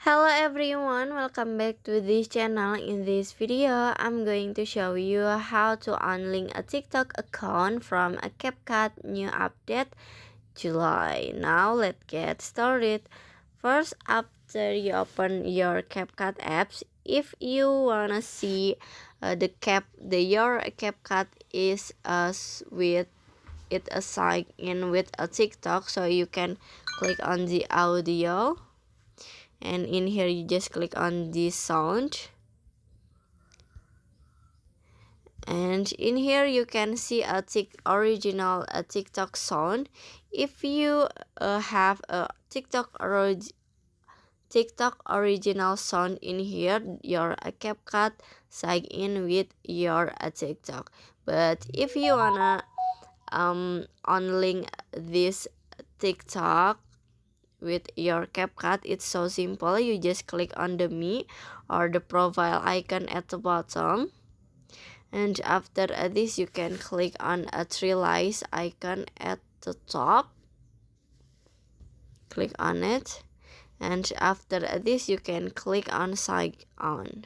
Hello everyone, welcome back to this channel. In this video, I'm going to show you how to unlink a TikTok account from a CapCut new update July. Now let's get started. First, after you open your CapCut apps, if you wanna see your CapCut is with it assigned in with a TikTok, so you can click on the audio. And in here you just click on the sound, and in here you can see a original TikTok sound. If you have a TikTok original sound in here, your CapCut sign in with your TikTok. But if you wanna unlink this TikTok with your CapCut, it's so simple. You just click on the me or the profile icon at the bottom, and after this you can click on a three lines icon at the top. Click on it, and after this you can click on sign on.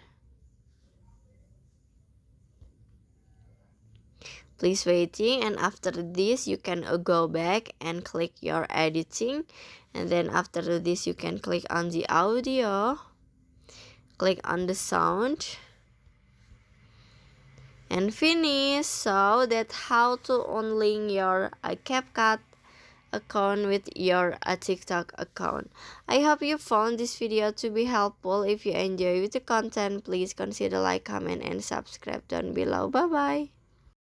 Please waiting, and after this you can go back and click your editing, and then after this you can click on the audio, click on the sound, and finish. So that's how to unlink your CapCut account with your TikTok account. I hope you found this video to be helpful. If you enjoy with the content, please consider like, comment, and subscribe down below. Bye bye.